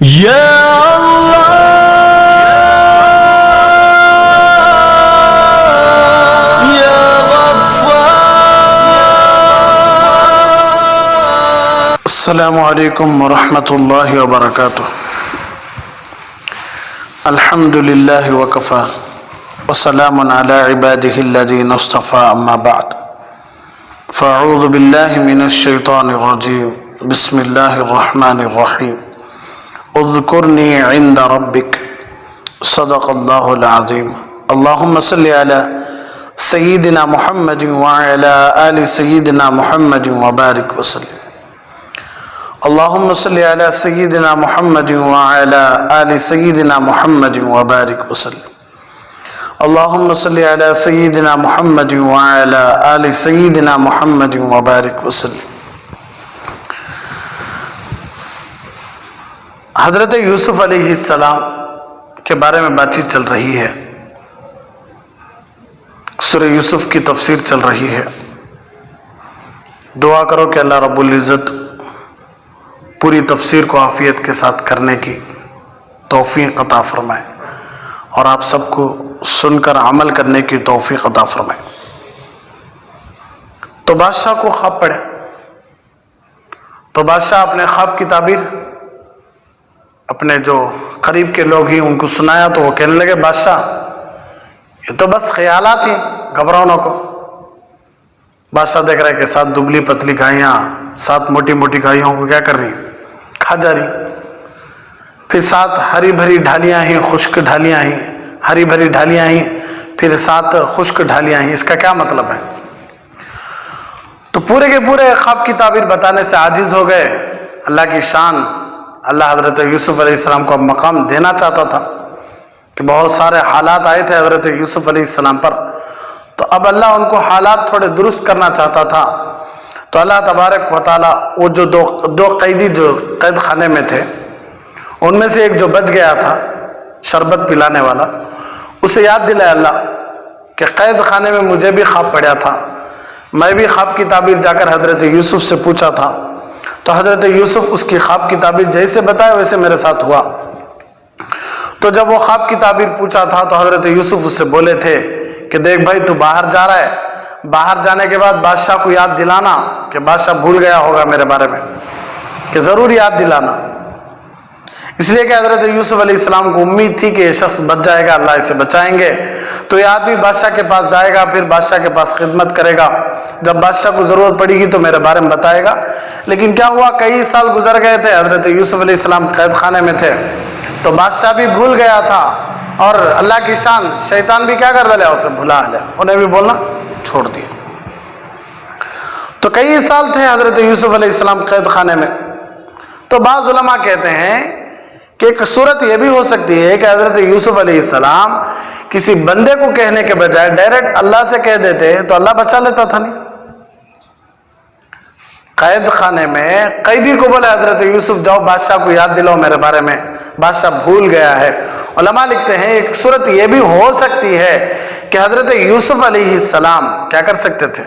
یا اللہ یا غفار۔ السلام علیکم ورحمۃ اللہ وبرکاتہ۔ الحمد للہ وکفی وسلام علی عبادہ الذین اصطفی، اما بعد فاعوذ باللہ من الشیطان الرجیم، بسم اللہ الرحمن الرحیم۔ اذکرنی عند ربک، صدق اللہ العظیم۔ اللہم صلی علی سیدنا محمد وعلی آل سیدنا محمد وبارک وسلم۔ اللہم صلی علی سیدنا محمد وعلی آل سیدنا محمد وبارک وسلم۔ اللہم صلی علی سیدنا محمد وعلی آل سیدنا محمد وبارک وسلم۔ حضرت یوسف علیہ السلام کے بارے میں بات چیت چل رہی ہے، سورہ یوسف کی تفسیر چل رہی ہے۔ دعا کرو کہ اللہ رب العزت پوری تفسیر کو عافیت کے ساتھ کرنے کی توفیق عطا فرمائے اور آپ سب کو سن کر عمل کرنے کی توفیق عطا فرمائے۔ تو بادشاہ کو خواب پڑے، تو بادشاہ اپنے خواب کی تعبیر اپنے جو قریب کے لوگ ہیں ان کو سنایا، تو وہ کہنے لگے بادشاہ یہ تو بس خیالات ہیں، گھبراؤ نہ کو۔ بادشاہ دیکھ رہا ہے کہ 7 دبلی پتلی گائیاں 7 موٹی موٹی گائیوں کو کیا کر رہی ہیں، کھا جا رہی۔ پھر 7 ہری بھری ڈھالیاں ہیں، خشک ڈھالیاں ہیں، ہری بھری ڈھالیاں ہیں، پھر 7 خشک ڈھالیاں ہیں۔ اس کا کیا مطلب ہے؟ تو پورے کے پورے خواب کی تعبیر بتانے سے عاجز ہو گئے۔ اللہ کی شان، اللہ حضرت یوسف علیہ السلام کو اب مقام دینا چاہتا تھا کہ بہت سارے حالات آئے تھے حضرت یوسف علیہ السلام پر، تو اب اللہ ان کو حالات تھوڑے درست کرنا چاہتا تھا۔ تو اللہ تبارک و تعالیٰ وہ جو دو قیدی جو قید خانے میں تھے، ان میں سے ایک جو بچ گیا تھا شربت پلانے والا، اسے یاد دلایا اللہ کہ قید خانے میں مجھے بھی خواب پڑا تھا، میں بھی خواب کی تعبیر جا کر حضرت یوسف سے پوچھا تھا، تو حضرت یوسف اس کی خواب کی تعبیر جیسے بتائے ویسے میرے ساتھ ہوا۔ تو جب وہ خواب کی تعبیر پوچھا تھا تو حضرت یوسف اس سے بولے تھے کہ دیکھ بھائی تو باہر جا رہا ہے، باہر جانے کے بعد بادشاہ کو یاد دلانا کہ بادشاہ بھول گیا ہوگا میرے بارے میں، کہ ضرور یاد دلانا۔ اس لیے کہ حضرت یوسف علیہ السلام کو امید تھی کہ یہ شخص بچ جائے گا، اللہ اسے بچائیں گے، تو یہ آدمی بادشاہ کے پاس جائے گا، پھر بادشاہ کے پاس خدمت کرے گا، جب بادشاہ کو ضرورت پڑے گی تو میرے بارے میں بتائے گا۔ لیکن کیا ہوا، کئی سال گزر گئے تھے، حضرت یوسف علیہ السلام قید خانے میں تھے، تو بادشاہ بھی بھول گیا تھا، اور اللہ کی شان شیطان بھی کیا کر دیا، اسے بھلا لیا، انہیں بھی بولنا چھوڑ دیا۔ تو کئی سال تھے حضرت یوسف علیہ السلام قید خانے میں۔ تو بعض علماء کہتے ہیں کہ ایک صورت یہ بھی ہو سکتی ہے کہ حضرت یوسف علیہ السلام کسی بندے کو کہنے کے بجائے ڈائریکٹ اللہ سے کہہ دیتے تو اللہ بچا لیتا تھا۔ نہیں، قید خانے میں قیدی کو بولے حضرت یوسف جاؤ بادشاہ کو یاد دلاؤ میرے بارے میں، بادشاہ بھول گیا ہے۔ علماء لکھتے ہیں ایک صورت یہ بھی ہو سکتی ہے کہ حضرت یوسف علیہ السلام کیا کر سکتے تھے،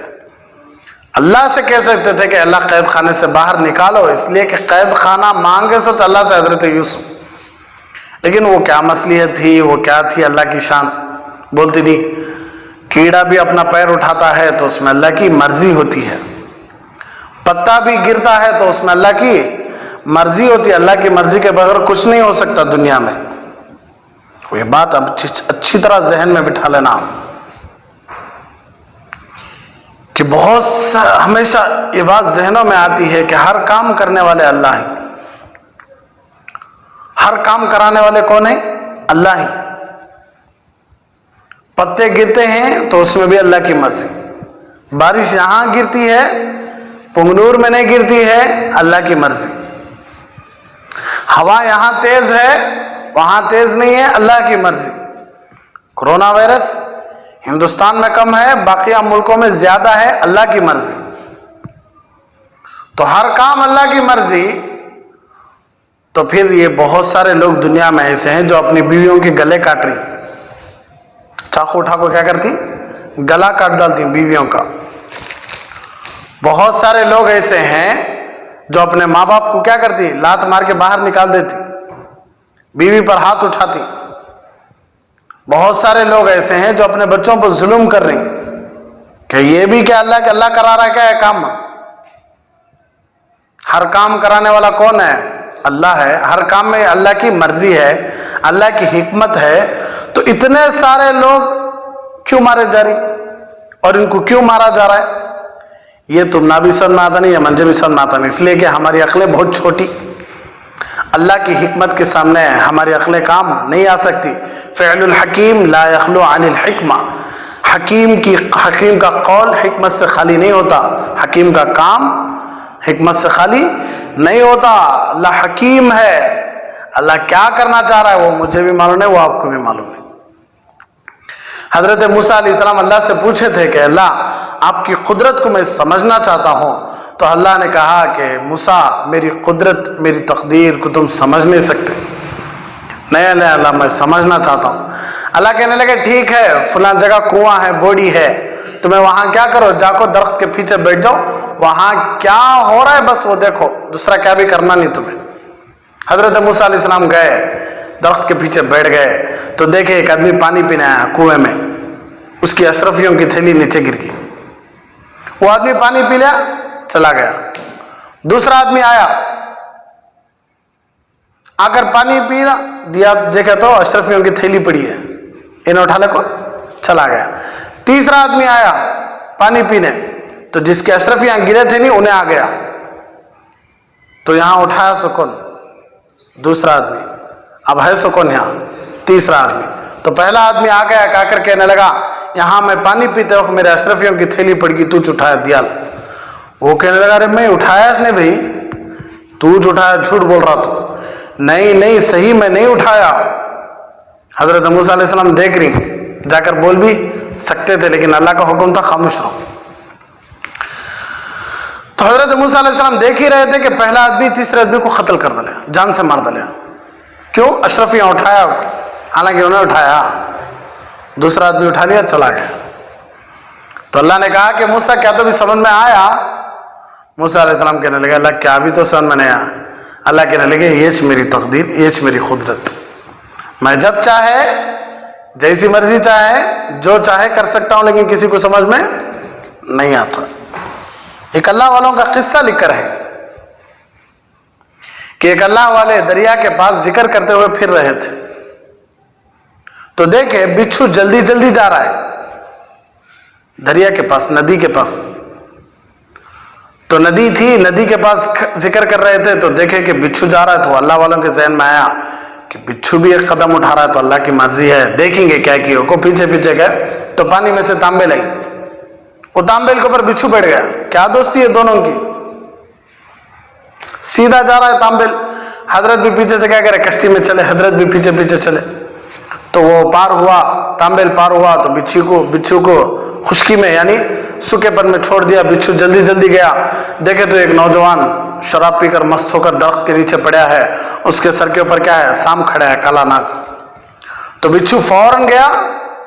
اللہ سے کہہ سکتے تھے کہ اللہ قید خانے سے باہر نکالو، اس لیے کہ قید خانہ مانگے سوچ اللہ سے حضرت یوسف، لیکن وہ کیا مصلحت تھی، وہ کیا تھی، اللہ کی شان بولتی نہیں۔ کیڑا بھی اپنا پیر اٹھاتا ہے تو اس میں اللہ کی مرضی ہوتی ہے، پتا بھی گرتا ہے تو اس میں اللہ کی مرضی ہوتی ہے، اللہ کی مرضی کے بغیر کچھ نہیں ہو سکتا دنیا میں۔ یہ بات اب اچھی طرح ذہن میں بٹھا لینا کہ بہت ہمیشہ یہ بات ذہنوں میں آتی ہے کہ ہر کام کرنے والے اللہ ہیں، ہر کام کرانے والے کون ہیں، اللہ ہیں۔ پتے گرتے ہیں تو اس میں بھی اللہ کی مرضی، بارش یہاں گرتی ہے پنگنور میں نہیں گرتی ہے، اللہ کی مرضی۔ ہوا یہاں تیز ہے وہاں تیز نہیں ہے، اللہ کی مرضی۔ کرونا وائرس ہندوستان میں کم ہے باقی ملکوں میں زیادہ ہے، اللہ کی مرضی۔ تو ہر کام اللہ کی مرضی، تو پھر یہ بہت سارے لوگ دنیا میں ایسے ہیں جو اپنی بیویوں کے گلے کاٹ رہی، چاقو اٹھا کو کیا کرتی، گلا کاٹ ڈالتی بیویوں کا۔ بہت سارے لوگ ایسے ہیں جو اپنے ماں باپ کو کیا کرتی، لات مار کے باہر نکال دیتی، بیوی پر ہاتھ اٹھاتی. بہت سارے لوگ ایسے ہیں جو اپنے بچوں پر ظلم کر رہے ہیں کہ یہ بھی کیا اللہ کرا رہا ہے کیا ہے کام. ہر کام کرانے والا کون ہے؟ اللہ ہے. ہر کام میں اللہ کی مرضی ہے, اللہ کی حکمت ہے. تو اتنے سارے لوگ کیوں مارے جا رہے اور ان کو کیوں مارا جا رہا ہے؟ یہ تمنا بھی سمجھ میں آتا نہیں, یا منجے بھی سمجھ میں آتا نہیں. اس لیے کہ ہماری عقلیں بہت چھوٹی, اللہ کی حکمت کے سامنے ہماری عقلیں کام نہیں آ سکتی. فعل الحکیم لا یخلو عن الحکمہ. حکیم کا قول حکمت سے خالی نہیں ہوتا, حکیم کا کام حکمت سے خالی نہیں ہوتا. اللہ حکیم ہے, اللہ کیا کرنا چاہ رہا ہے وہ مجھے بھی معلوم ہے, وہ آپ کو بھی معلوم ہے. حضرت موسیٰ علیہ السلام اللہ سے پوچھے تھے کہ اللہ آپ کی قدرت کو میں سمجھنا چاہتا ہوں. تو اللہ نے کہا کہ موسیٰ میری قدرت میری تقدیر کو تم سمجھ نہیں سکتے. نہیں اللہ میں سمجھنا چاہتا ہوں. اللہ کہنے لگے ٹھیک ہے, فلاں جگہ کنواں ہے, بوڑی ہے, تمہیں وہاں کیا کرو, جا کو درخت کے پیچھے بیٹھ جاؤ, وہاں کیا ہو رہا ہے بس وہ دیکھو, دوسرا کیا بھی کرنا نہیں تمہیں. حضرت موسیٰ علیہ السلام گئے, درخت کے پیچھے بیٹھ گئے. تو دیکھے ایک آدمی پانی پینے آیا کنویں میں, اس کی اشرفیوں کی تھیلی نیچے گر گئی. وہ آدمی پانی پی لیا, چلا گیا. دوسرا آدمی آیا, آ کر پانی پی دیا, دیکھا تو اشرفیوں کی تھیلی پڑی ہے, انہیں اٹھا لے کو چلا گیا. تیسرا آدمی آیا پانی پینے, تو جس کے اشرفیاں گرے تھے نہیں انہیں آ گیا, تو یہاں اٹھایا سکون دوسرا آدمی, اب ہے سکون یہاں تیسرا آدمی. تو پہلا آدمی آ گیا, آ کر کہنے لگا یہاں میں پانی پیتے وقت میرے اشرفیوں کی تھیلی پڑ گئی, تو اٹھایا دیا. وہ کہنے لگا ارے میں اٹھایا اس نے بھائی, تو اٹھایا, جھوٹ بول رہا تو. نہیں صحیح میں نہیں اٹھایا. حضرت موسیٰ علیہ السلام دیکھ رہی, جا کر بول بھی سکتے تھے لیکن اللہ کا حکم تھا خاموش رہو. تو حضرت موسیٰ علیہ السلام دیکھ ہی رہے تھے کہ پہلا آدمی تیسرے آدمی کو قتل کر ڈالے, جان سے مار ڈالے. کیوں؟ اشرفیاں اٹھایا, حالانکہ انہیں اٹھایا, دوسرا آدمی اٹھا لیا, چلا گیا. تو اللہ نے کہا کہ موسیٰ کیا تو بھی سمجھ میں آیا؟ موسیٰ علیہ السلام کہنے لگے اللہ کیا بھی تو سمجھ میں نہیں آیا. اللہ کہنے لگے یہ میری تقدیر, یہ میری قدرت, میں جب چاہے جیسی مرضی چاہے جو چاہے کر سکتا ہوں, لیکن کسی کو سمجھ میں نہیں آتا. ایک اللہ والوں کا قصہ لکھ کر ہے کہ ایک اللہ والے دریا کے پاس ذکر کرتے ہوئے پھر رہے تھے, تو دیکھے بچھو جلدی جلدی جا رہا ہے دریا کے پاس, ندی کے پاس. تو ندی تھی, ندی کے پاس ذکر کر رہے تھے, تو دیکھے کہ بچھو جا رہا ہے. تو اللہ والوں کے ذہن میں آیا کہ بچھو بھی ایک قدم اٹھا رہا ہے تو اللہ کی مرضی ہے, دیکھیں گے کیا کیوں کو. پیچھے پیچھے گئے تو پانی میں سے تانبیل آئی, وہ تانبیل کے اوپر بچھو بیٹھ گیا. کیا دوستی ہے دونوں کی, سیدھا جا رہا ہے تانبیل. حضرت بھی پیچھے سے کیا کرے, کشتی میں چلے, حضرت بھی پیچھے پیچھے چلے. تو وہ پار ہوا, تانبیل پار ہوا, تو بچھو کو خشکی میں یعنی سوکھے پن میں چھوڑ دیا. بچھو جلدی جلدی گیا, دیکھے تو ایک نوجوان شراب پی کر مست ہو کر درخت کے نیچے پڑا ہے, اس کے سر کے اوپر کیا ہے, سانپ کھڑا ہے, کالا ناگ. تو بچھو فوراً گیا,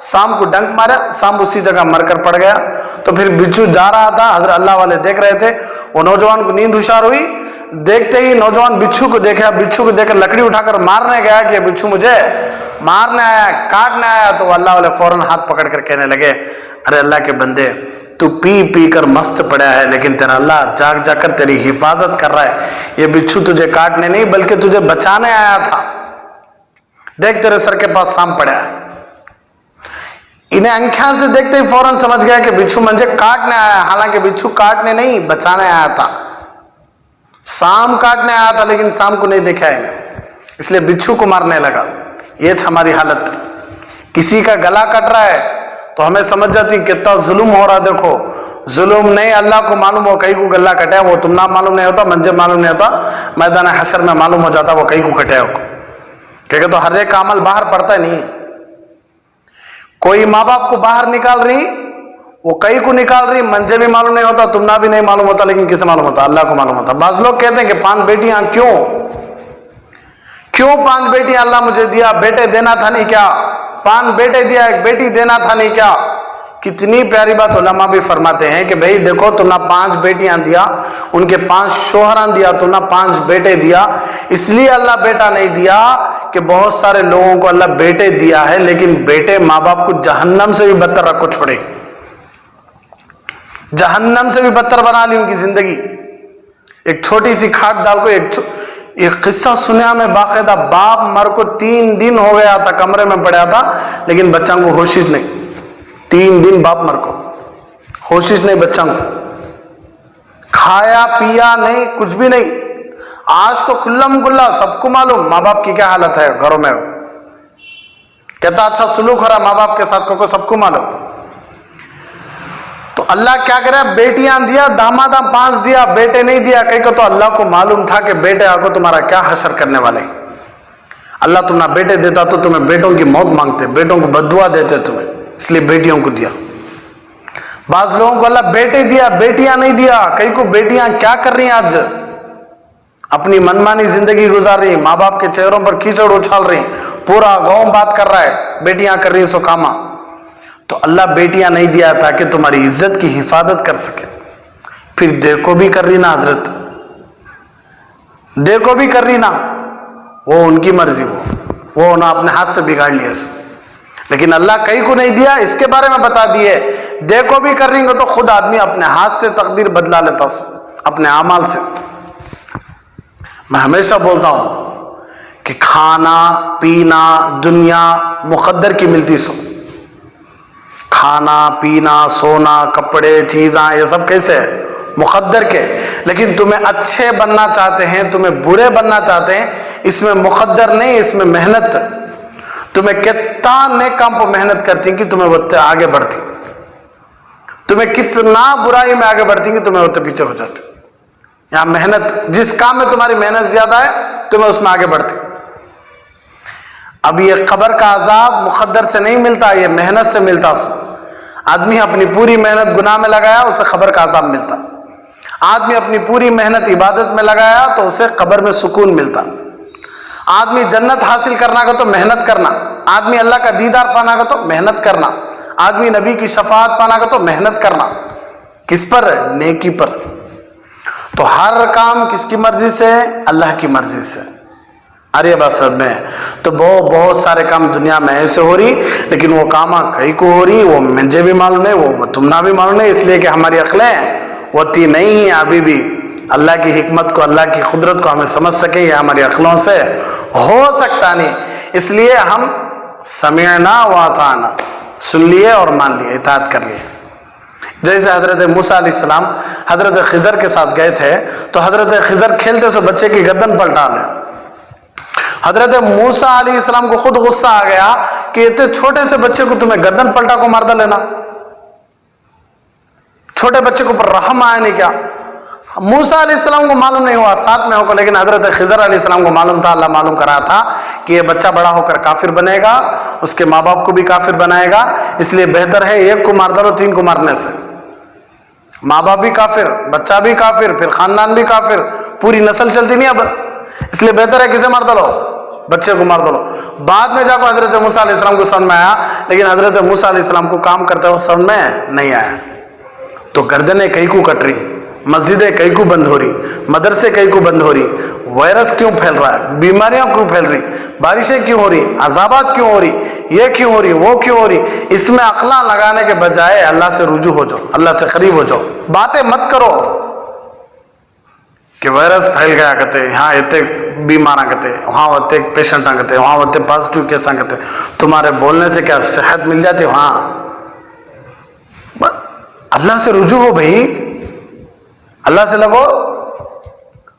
سانپ کو ڈنک مارا, سانپ اسی جگہ مر کر پڑ گیا. تو پھر بچھو جا رہا تھا, حضرت اللہ والے دیکھ رہے تھے. وہ نوجوان کو نیند ہوشیار ہوئی, دیکھتے ہی نوجوان بچھو کو دیکھا, بچھو کو دیکھ کر لکڑی اٹھا کر مارنے گیا کہ بچھو مجھے مارنے آیا, کاٹنے آیا. تو اللہ والے فوراً ہاتھ پکڑ کر کہنے لگے ارے اللہ کے بندے, تو پی پی کر مست پڑا ہے, لیکن تیرا اللہ جاگ جا کر تیری حفاظت کر رہا ہے. یہ بچھو تجھے کاٹنے نہیں بلکہ تجھے بچانے آیا تھا. دیکھ تیرے سر کے پاس سانپ پڑا ہے. انہیں انکھیاں سے دیکھتے ہی فوراً سمجھ گیا کہ بچھو مجھے کاٹنے آیا, حالانکہ بچھو کاٹنے نہیں بچانے آیا تھا. سانپ کاٹنے آیا تھا لیکن سانپ کو نہیں دیکھا انہیں, اس لیے بچھو کو مارنے لگا. یہ ہماری حالت, کسی کا گلا کٹ رہا ہے تو ہمیں سمجھ جاتی کتنا ظلم ہو رہا. دیکھو ظلم نہیں, اللہ کو معلوم ہو کہیں کو گلا کٹا ہے, وہ تم نہ معلوم نہیں ہوتا, منجے معلوم نہیں ہوتا, میدان حشر میں معلوم ہو جاتا وہ کہیں کو کٹے ہو. کیونکہ تو ہر ایک کا عمل باہر پڑتا ہے نہیں. کوئی ماں باپ کو باہر نکال رہی, وہ کئی کو نکال رہی, منجے بھی معلوم نہیں ہوتا, تمنا بھی نہیں معلوم ہوتا, لیکن کسے معلوم ہوتا, اللہ کو معلوم ہوتا. بعض لوگ کہتے ہیں کہ 5 بیٹیاں کیوں 5 بیٹیاں اللہ مجھے دیا, بیٹے دینا تھا نہیں کیا, 5 بیٹے دیا, ایک بیٹی دینا تھا نہیں کیا. کتنی پیاری بات. علماء بھی فرماتے ہیں کہ بھئی دیکھو تم نے 5 بیٹیاں دیا, ان کے 5 شوہراں دیا, تم نے 5 بیٹے دیا, اس لیے اللہ بیٹا نہیں دیا کہ بہت سارے لوگوں کو اللہ بیٹے دیا ہے لیکن بیٹے ماں باپ کو جہنم سے بھی بدتر رکھ کو چھوڑے، جہنم سے بھی بدتر بنا لی ان کی زندگی۔ ایک چھوٹی سی کھاٹ ڈال کو ایک قصہ سنیا میں باقاعدہ، باپ مر کو 3 دن ہو گیا تھا، کمرے میں پڑا تھا لیکن بچوں کو ہوشش نہیں، 3 دن باپ مر کو ہوشش نہیں، بچوں کو کھایا پیا نہیں، کچھ بھی نہیں۔ آج تو کھلم کھلا سب کو معلوم ماں باپ کی کیا حالت ہے گھروں میں، کہتا اچھا سلوک ہو رہا ماں باپ کے ساتھ کو سب کو معلوم۔ تو اللہ کیا کرے، بیٹیاں دیا، داماد 5 دیا، بیٹے نہیں دیا، کہیں کو تو اللہ کو معلوم تھا کہ بیٹے آ کو تمہارا کیا حشر کرنے والے۔ اللہ تمہارا بیٹے دیتا تو تمہیں بیٹوں کی موت مانگتے، بیٹوں کو بددعا دیتے تمہیں، اس لیے بیٹیوں کو دیا۔ بعض لوگوں کو اللہ بیٹے دیا، بیٹیاں نہیں دیا، کئی کو بیٹیاں کیا کر رہی ہیں آج، اپنی منمانی زندگی گزار رہی ہیں، ماں باپ کے چہروں پر کیچڑ اچھال رہی ہیں، پورا گاؤں بات کر رہا ہے بیٹیاں کر رہی ہیں سو کاما۔ تو اللہ بیٹیاں نہیں دیا تاکہ تمہاری عزت کی حفاظت کر سکے۔ پھر دیکھو بھی کر رہی نا حضرت، دیکھو بھی کر رہی نا، وہ ان کی مرضی، وہ انہوں اپنے ہاتھ سے بگاڑ لیا اس، لیکن اللہ کئی کو نہیں دیا، اس کے بارے میں بتا دیے دیکھو بھی کر رہی گے تو خود آدمی اپنے ہاتھ سے تقدیر بدلا لیتا اپنے اعمال سے۔ میں ہمیشہ بولتا ہوں کہ کھانا پینا دنیا مقدر کی ملتی سو، کھانا پینا سونا کپڑے چیزاں یہ سب کیسے ہے، مقدر کے، لیکن تمہیں اچھے بننا چاہتے ہیں، تمہیں برے بننا چاہتے ہیں، اس میں مقدر نہیں، اس میں محنت۔ تمہیں کتنا نیک کام پر محنت کرتی کہ تمہیں وہ آگے بڑھتی، تمہیں کتنا برائی میں آگے بڑھتی کہ تمہیں وہ پیچھے ہو جاتے۔ یہاں محنت، جس کام میں تمہاری محنت زیادہ ہے تمہیں اس میں آگے بڑھتی۔ اب یہ قبر کا عذاب مقدر سے نہیں ملتا، یہ محنت سے ملتا۔ آدمی اپنی پوری محنت گناہ میں لگایا اسے قبر کا عذاب ملتا، آدمی اپنی پوری محنت عبادت میں لگایا تو اسے قبر میں سکون ملتا۔ آدمی جنت حاصل کرنا کا تو محنت کرنا، آدمی اللہ کا دیدار پانا کا تو محنت کرنا، آدمی نبی کی شفاعت پانا کا تو محنت کرنا۔ کس پر؟ نیکی پر۔ تو ہر کام کس کی مرضی سے؟ اللہ کی مرضی سے۔ ارے بس میں تو بہت سارے کام دنیا میں ایسے ہو رہی، لیکن وہ کام کئی کو ہو رہی، وہ مجھے بھی معلوم نہیں، وہ تمنا بھی معلوم نہیں، اس لیے کہ ہماری عقلیں ہوتی نہیں ہیں ابھی بھی اللہ کی حکمت کو، اللہ کی قدرت کو ہمیں سمجھ سکیں، یہ ہماری عقلوں سے ہو سکتا نہیں۔ اس لیے ہم سمعنا واطعنا، سن لیے اور مان لیے، اطاعت کر لیے۔ جیسے حضرت موسیٰ علیہ السلام حضرت خضر کے ساتھ گئے تھے تو حضرت خضر کھیلتے سو بچے کی گردن پلٹا لے۔ حضرت موسیٰ علیہ السلام کو خود غصہ آ گیا کہ اتنے چھوٹے سے بچے کو تمہیں گردن پلٹا کو مار لینا، چھوٹے بچے کو پر رحم آیا نہیں کیا؟ موسیٰ علیہ السلام کو معلوم نہیں ہوا ساتھ میں ہو کر، لیکن حضرت خضر علیہ السلام کو معلوم تھا، اللہ معلوم کرا تھا کہ یہ بچہ بڑا ہو کر کافر بنے گا، اس کے ماں باپ کو بھی کافر بنائے گا، اس لیے بہتر ہے ایک کو مار ڈالو 3 کو مارنے سے۔ ماں باپ بھی کافر، بچہ بھی کافر، پھر خاندان بھی کافر، پوری نسل چلتی نہیں اب، اس لیے بہتر ہے کسے مار ڈالو؟ بچے کو مار ڈالو۔ بعد میں جا کر حضرت موسیٰ علیہ السلام کو سمجھ میں آیا، لیکن حضرت موسیٰ علیہ السلام کو کام کرتے ہوئے سمجھ میں نہیں آیا۔ تو گردنیں کئی کو کٹ رہی، مسجدیں کئی کو بند ہو رہی، مدرسے کئی کو بند ہو رہی، وائرس کیوں پھیل رہا ہے، بیماریاں کیوں پھیل رہی، بارشیں کیوں ہو رہی، عذابات کیوں ہو رہی، یہ کیوں ہو رہی، وہ کیوں ہو رہی؟ اس میں عقلاں لگانے کے بجائے اللہ سے رجوع ہو جاؤ، اللہ سے قریب ہو جاؤ، باتیں مت کرو کہ وائرس پھیل گیا کہتے یہاں اتنے بیماراں کہتے وہاں اتنے پیشنٹاں کہتے وہاں اتنے پازیٹیو کیساں کہتے، تمہارے بولنے سے کیا صحت مل جاتی؟ ہاں، اللہ سے رجوع ہو بھائی، اللہ سے لگو۔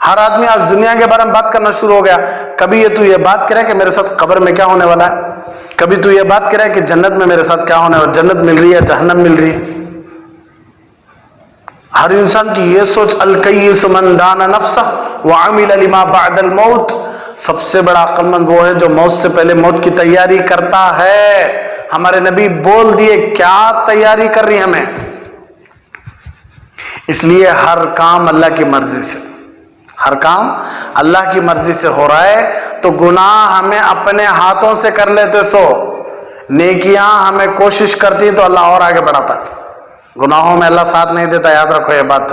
ہر آدمی آج دنیا کے بارے میں بات کرنا شروع ہو گیا، کبھی تو یہ بات کرے کہ میرے ساتھ قبر میں کیا ہونے والا ہے، کبھی تو یہ بات کرے کہ جنت میں میرے ساتھ کیا ہونے والا، جنت مل رہی ہے جہنم مل رہی ہے۔ ہر انسان کی یہ سوچ، الکیس من دان نفسہ وعمل لما بعد الموت، سب سے بڑا عقل مند وہ ہے جو موت سے پہلے موت کی تیاری کرتا ہے۔ ہمارے نبی بول دیے کیا تیاری کر رہی ہمیں، اس لیے ہر کام اللہ کی مرضی سے، ہر کام اللہ کی مرضی سے ہو رہا ہے تو گناہ ہمیں اپنے ہاتھوں سے کر لیتے سو، نیکیاں ہمیں کوشش کرتی تو اللہ اور آگے بڑھاتا ہے، گناہوں میں اللہ ساتھ نہیں دیتا، یاد رکھو یہ بات۔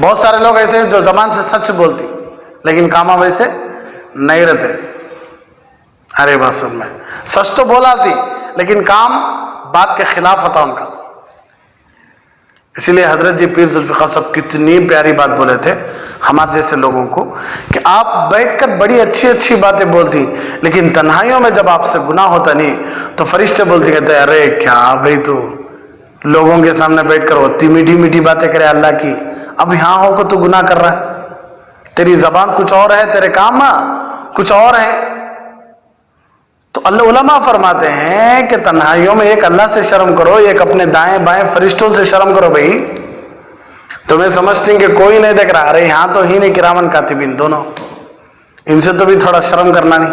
بہت سارے لوگ ایسے ہیں جو زبان سے سچ بولتی لیکن کام ویسے نہیں رہتے. ارے بات سن میں سچ تو بولا تھی لیکن کام بات کے خلاف ہوتا ان کا. اسی لیے حضرت جی پیر ذوالفقار صاحب کتنی پیاری بات بولے تھے ہمارے جیسے لوگوں کو کہ آپ بیٹھ کر بڑی اچھی اچھی باتیں بولتی لیکن تنہائیوں میں جب آپ سے گناہ ہوتا نہیں تو فرشتے بولتے کہتے ہیں ارے کیا بھائی تو لوگوں کے سامنے بیٹھ کر ہوتی میٹھی میٹھی باتیں کرے اللہ کی, اب یہاں ہو کو تو گناہ کر رہا ہے, تیری زبان کچھ اور ہے تیرے کام کچھ اور ہے. تو اللہ علماء فرماتے ہیں کہ تنہائیوں میں ایک اللہ سے شرم کرو, ایک اپنے دائیں بائیں فرشتوں سے شرم کرو. بھائی تمہیں سمجھتی کہ کوئی نہیں دیکھ رہا, ارے یہاں تو ہی نہیں کرامن کاتبین دونوں, ان سے تو بھی تھوڑا شرم کرنا نہیں.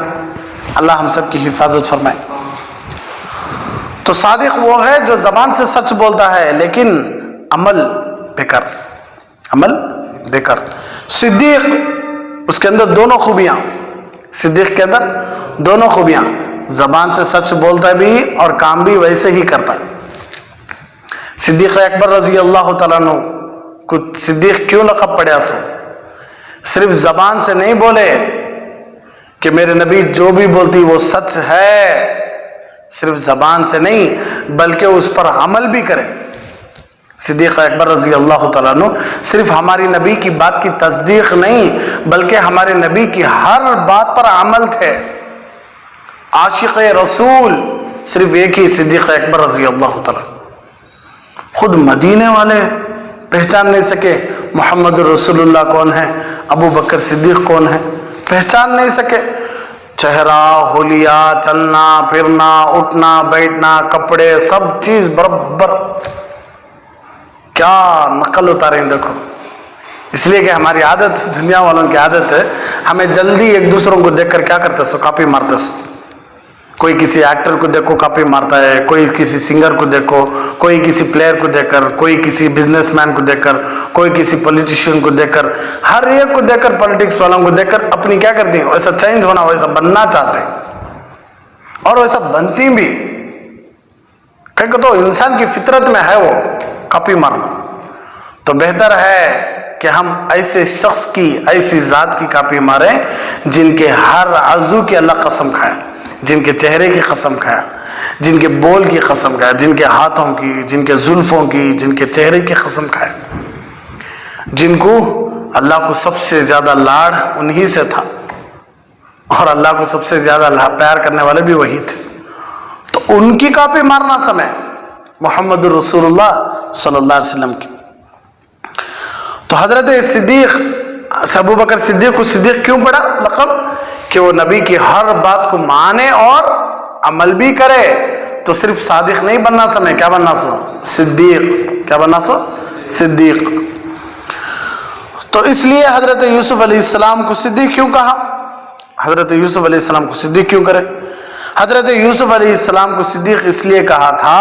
اللہ ہم سب کی حفاظت فرمائے. تو صادق وہ ہے جو زبان سے سچ بولتا ہے لیکن عمل بیکار, عمل بیکار. صدیق اس کے اندر دونوں خوبیاں, صدیق کے اندر دونوں خوبیاں, زبان سے سچ بولتا بھی اور کام بھی ویسے ہی کرتا ہے. صدیق اکبر رضی اللہ تعالیٰ عنہ کو صدیق کیوں لقب پڑیا سو؟ صرف زبان سے نہیں بولے کہ میرے نبی جو بھی بولتی وہ سچ ہے, صرف زبان سے نہیں بلکہ اس پر عمل بھی کرے. صدیق اکبر رضی اللہ تعالیٰ عنہ صرف ہماری نبی کی بات کی تصدیق نہیں بلکہ ہمارے نبی کی ہر بات پر عمل تھے. عاشق رسول صرف ایک ہی صدیق اکبر رضی اللہ تعالیٰ. خود مدینے والے پہچان نہیں سکے محمد رسول اللہ کون ہے, ابو بکر صدیق کون ہے, پہچان نہیں سکے. چہرہ, حلیہ, چلنا پھرنا, اٹھنا بیٹھنا, کپڑے, سب چیز برابر. کیا نقل اتارے ہیں دیکھو. اس لیے کہ ہماری عادت, دنیا والوں کی عادت ہے, ہمیں جلدی ایک دوسروں کو دیکھ کر کیا کرتے سو, کاپی مارتے سو. کوئی کسی ایکٹر کو دیکھو کاپی مارتا ہے, کوئی کسی سنگر کو دیکھو, کوئی کسی پلیئر کو دیکھ کر, کوئی کسی بزنس مین کو دیکھ کر, کوئی کسی پولیٹیشین کو دیکھ کر, ہر ایک کو دیکھ کر, پولیٹکس والوں کو دیکھ کر اپنی کیا کرتی ہیں, ویسا چینج ہونا, ویسا بننا چاہتے ہیں اور ویسا بنتی بھی. کہ تو انسان کی فطرت میں ہے وہ کاپی مارنا. تو بہتر ہے کہ ہم ایسے شخص کی, ایسی ذات کی کاپی ماریں جن کے ہر عضو کی اللہ قسم کھایا, جن کے چہرے کی قسم کھایا, جن کے بول کی قسم کھایا, جن کے ہاتھوں کی, جن کے زلفوں کی, جن کے چہرے کی قسم کھایا, جن کو اللہ کو سب سے زیادہ لاڑ انہی سے تھا اور اللہ کو سب سے زیادہ پیار کرنے والے بھی وہی تھے. تو ان کی کاپی مارنا سمے محمد رسول اللہ صلی اللہ علیہ وسلم کی. تو حضرت صدیق, ابو بکر صدیق کو صدیق کیوں پڑا لقب؟ کہ وہ نبی کی ہر بات کو مانے اور عمل بھی کرے. تو صرف صادق نہیں بننا سمے, کیا بننا سو؟ صدیق. کیا بننا سو؟ صدیق. تو اس لیے حضرت یوسف علیہ السلام کو صدیق کیوں کہا؟ حضرت یوسف علیہ السلام کو صدیق کیوں کرے؟ حضرت یوسف علیہ السلام کو صدیق اس لیے کہا تھا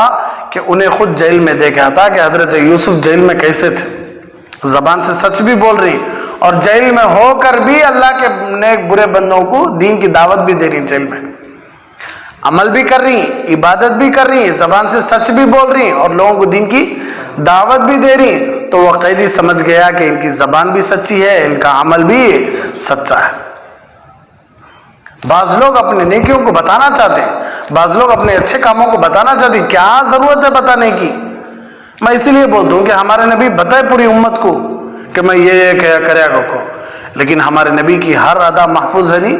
کہ انہیں خود جیل میں دیکھا تھا کہ حضرت یوسف جیل میں کیسے تھے, زبان سے سچ بھی بول رہی اور جیل میں ہو کر بھی اللہ کے نیک برے بندوں کو دین کی دعوت بھی دے رہی, جیل میں عمل بھی کر رہی, عبادت بھی کر رہی, زبان سے سچ بھی بول رہی اور لوگوں کو دین کی دعوت بھی دے رہی. تو وہ قیدی سمجھ گیا کہ ان کی زبان بھی سچی ہے, ان کا عمل بھی سچا ہے. بعض لوگ اپنے نیکیوں کو بتانا چاہتے ہیں, بعض لوگ اپنے اچھے کاموں کو بتانا چاہتے ہیں, کیا ضرورت ہے بتانے کی؟ میں اسی لیے بولتا ہوں کہ ہمارے نبی بتائے پوری امت کو کہ میں یہ کریا کو, لیکن ہمارے نبی کی ہر ادا محفوظ ہے نہیں,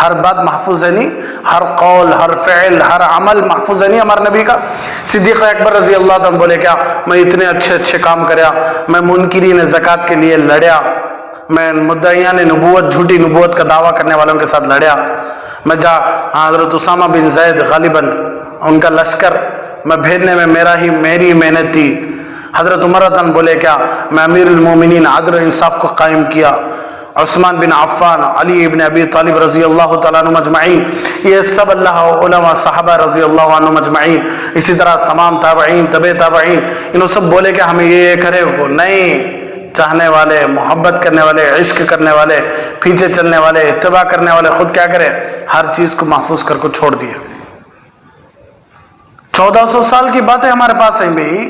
ہر بات محفوظ ہے نہیں, ہر قول, ہر فعل, ہر عمل محفوظ ہے نہیں ہمارے نبی کا. صدیق اکبر رضی اللہ عنہ بولے کیا میں اتنے اچھے اچھے کام کریا, میں منکرین زکوٰۃ کے لیے لڑیا, میں مدعیان نبوت, جھوٹی نبوت کا دعویٰ کرنے والوں کے ساتھ لڑیا, میں حضرت اسامہ بن زید غالباً ان کا لشکر میں بھیجنے میں میری محنت تھی. حضرت عمر رضی اللہ عنہ بولے کیا میں امیر المومنین عدل و انصاف کو قائم کیا. عثمان بن عفان, علی ابن ابی طالب رضی اللہ تعالیٰ عنہ مجمعین, یہ سب اللہ علماء صحابہ رضی اللہ عنہ مجمعین, اسی طرح تمام تابعین, تبع تابعین, انہوں سب بولے کہ ہمیں یہ کرے کو نہیں. چاہنے والے, محبت کرنے والے, عشق کرنے والے, پیچھے چلنے والے, اتباع کرنے والے خود کیا کرے, ہر چیز کو محفوظ کر کو چھوڑ دیے. 1400 سال کی باتیں ہمارے پاس ہیں بھائی.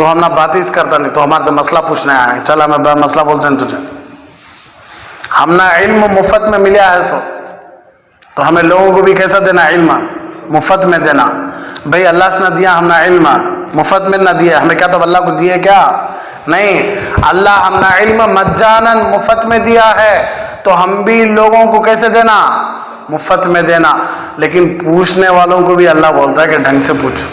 تو ہم نہ بات ہی کرتا نہیں، تو ہمارے سے مسئلہ پوچھنے آیا ہے، چل ہمیں مسئلہ بولتے ہیں تجھے. ہم نہ علم مفت میں ملیا ہے سو، تو ہمیں لوگوں کو بھی کیسا دینا علم مفت میں دینا. بھئی اللہ سے نہ دیا ہم نہ علم مفت میں نہ دیا، ہمیں کیا تو اللہ کو دیے کیا؟ نہیں. اللہ ہم نہ علم مجانن مفت میں دیا ہے، تو ہم بھی لوگوں کو کیسے دینا؟ مفت میں دینا. لیکن پوچھنے والوں کو بھی اللہ بولتا ہے کہ ڈھنگ سے پوچھ.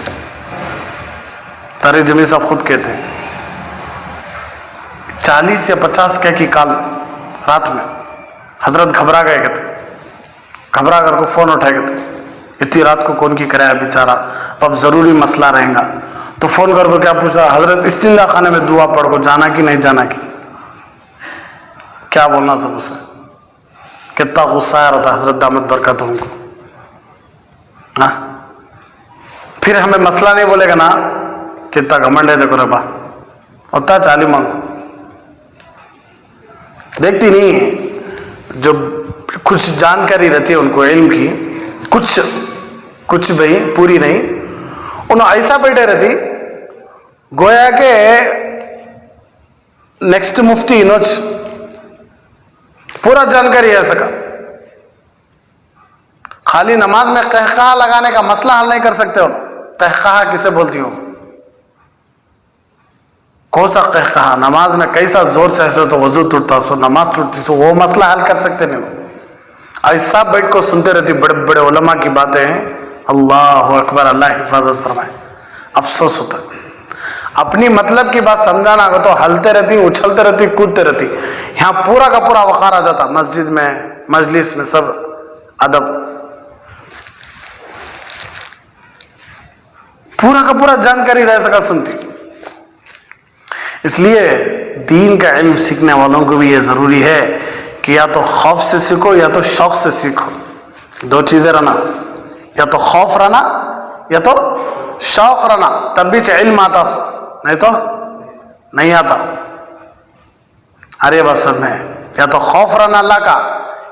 تاری جمی صاحب خود کہتے ہیں 40 یا 50 کی کال رات میں حضرت گھبرا گئے کہتے، گھبرا کر کو فون اٹھائے کہتے اتنی رات کو کون کی کرے بیچارہ، اب ضروری مسئلہ رہیں گا. تو فون کر کو کیا پوچھا؟ حضرت استنجا خانے میں دعا پڑھ کو جانا کی نہیں جانا کی. کیا بولنا سب اسے؟ کتنا غصہ آ رہا تھا حضرت دامت برکاتہم کو. پھر ہمیں مسئلہ نہیں بولے گا نا، کتنا گھمنڈ ہے دیکھو ربا، اتنا چالی مانگو. دیکھتی نہیں ہے جو کچھ جانکاری رہتی ہے ان کو علم کی، کچھ بھئی پوری نہیں، انہوں ایسا بیٹھے رہتی گویا کہ نیکسٹ مفتی نوچ پورا جانکاری ہے سکا. خالی نماز میں قہقہہ لگانے کا مسئلہ حل نہیں کر سکتے ہو. قہقہہ کسے بولتی ہو؟ کون سا قہقہہ؟ نماز میں کیسا زور سے ایسے تو وضو ٹوٹتا سو، نماز ٹوٹتی سو، وہ مسئلہ حل کر سکتے نہیں ہو. ایسا بیٹھ کو سنتے رہتی بڑے بڑے علماء کی باتیں ہیں. اللہ اکبر، اللہ حفاظت فرمائے. افسوس ہوتا ہے اپنی مطلب کی بات سمجھانا اگر تو ہلتے رہتی، اچھلتے رہتی، کودتے رہتی. یہاں پورا کا پورا وقار آ جاتا، مسجد میں مجلس میں سب ادب، پورا کا پورا جانکاری رہ سکا سنتی. اس لیے دین کا علم سیکھنے والوں کو بھی یہ ضروری ہے کہ یا تو خوف سے سیکھو یا تو شوق سے سیکھو. دو چیزیں رہنا، یا تو خوف رہنا یا تو شوق رہنا، تب بھی علم آتا سو، نہیں تو نہیں آتا. ارے بس سب میں یا تو خوف رہنا اللہ کا،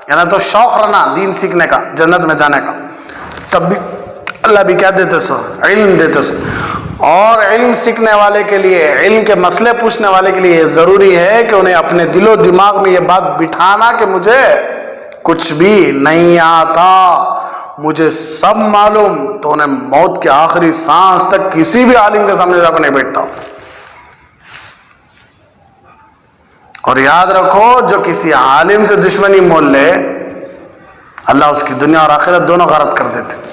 یا نہ تو شوق رہنا دین سیکھنے کا، جنت میں جانے کا. تب بھی اللہ بھی کیا دیتے سو؟ علم دیتے سو. اور علم سیکھنے والے کے لیے، علم کے مسئلے پوچھنے والے کے لیے یہ ضروری ہے کہ انہیں اپنے دل و دماغ میں یہ بات بٹھانا کہ مجھے کچھ بھی نہیں آتا، مجھے سب معلوم. تو انہیں موت کے آخری سانس تک کسی بھی عالم کے سامنے جا کر نہیں بیٹھتا. اور یاد رکھو جو کسی عالم سے دشمنی مول لے، اللہ اس کی دنیا اور آخرت دونوں غارت کر دیتے.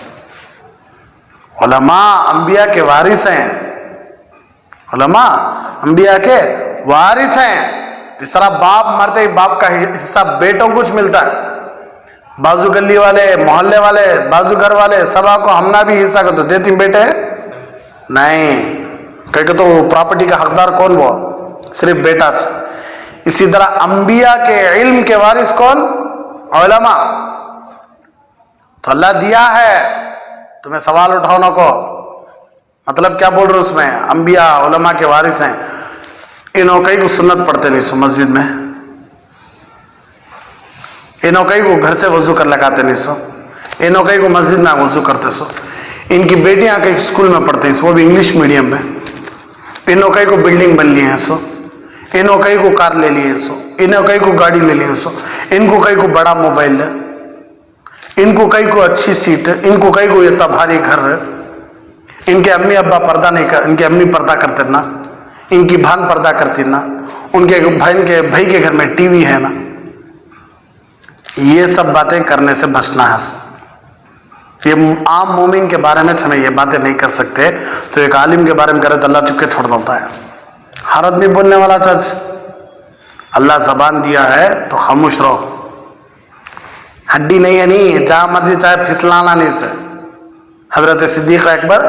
علماء انبیاء کے وارث ہیں، علماء انبیاء کے وارث ہیں. جس طرح باپ مرتے ہی باپ کا حصہ بیٹوں کو کچھ ملتا ہے، بازو گلی والے، محلے والے، بازو گھر والے سبا کو ہم نہ بھی حصہ کو تو دیتی بیٹے نہیں، کہ تو پراپرٹی کا حقدار کون؟ وہ صرف بیٹا. اسی طرح انبیاء کے علم کے وارث کون؟ علماء. تو اللہ دیا ہے، تمہیں سوال اٹھاؤ کو مطلب کیا بول رہے اس میں؟ انبیاء علماء کے وارث ہیں. انہوں کئی کو سنت پڑھتے نہیں سو مسجد میں، انہوں کئی کو گھر سے وضو کر لگاتے نہیں سو، انہوں کئی کو مسجد میں وضو کرتے سو. ان کی بیٹیاں کئی اسکول میں پڑھتے ہیں سو، وہ بھی انگلش میڈیم میں. انہوں کئی کو بلڈنگ بن لی ہیں سو، انہوں کئی کو کار لے لی ہے سو، انہوں کئی کو گاڑی لے لی ہے سو، ان کو کئی کو بڑا موبائل ہے، ان کو کئی کو اچھی سیٹ ہے، ان کو کئی کو اتنا بھاری گھر ہے. ان کے امی ابا پردہ نہیں کر، ان کے امی پردہ کرتے نا، ان کی بہن پردہ کرتی نا، ان کے بہن کے بھائی کے گھر میں ٹی وی ہے نا. یہ سب باتیں کرنے سے بچنا ہے. یہ عام مومن کے بارے میں ہمیں یہ باتیں نہیں کر سکتے، تو ایک عالم کے بارے میں کرے تو اللہ چکے چھوڑ دیتا ہے. ہر آدمی بولنے والا چچ، اللہ زبان دیا ہے تو خاموش رہو. ہڈی نہیں ہے نہیں، جہاں مرضی چاہے پھسلانا نہیں سے. حضرت صدیق اکبر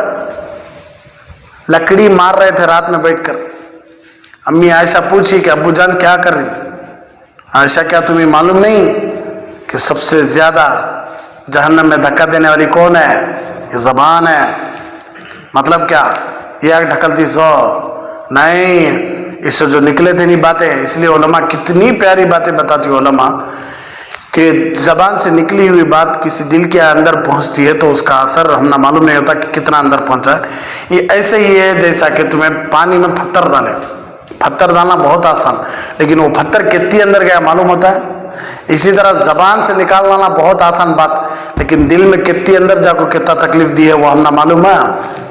لکڑی مار رہے تھے رات میں بیٹھ کر. امی عائشہ پوچھی کہ ابو جان کیا کر رہی؟ عائشہ کیا تمہیں معلوم نہیں کہ سب سے زیادہ جہنم میں دھکا دینے والی کون ہے؟ یہ زبان ہے. مطلب کیا؟ یہ آگ ڈھکلتی سو نہیں، اس سے جو نکلے تھے نہیں باتیں. اس لیے علماء کتنی پیاری باتیں بتاتی علماء کہ زبان سے نکلی ہوئی بات کسی دل کے اندر پہنچتی ہے تو اس کا اثر ہم نہ معلوم نہیں ہوتا کہ کتنا اندر پہنچا ہے. یہ ایسے ہی ہے جیسا کہ تمہیں پانی میں پتھر ڈالے. پتھر ڈالنا بہت آسان، لیکن وہ پتھر کتنی اندر گیا معلوم ہوتا ہے. اسی طرح زبان سے نکال لانا بہت آسان بات، لیکن دل میں کتنی اندر جا کو کتنا تکلیف دی ہے وہ ہم نہ معلوم ہے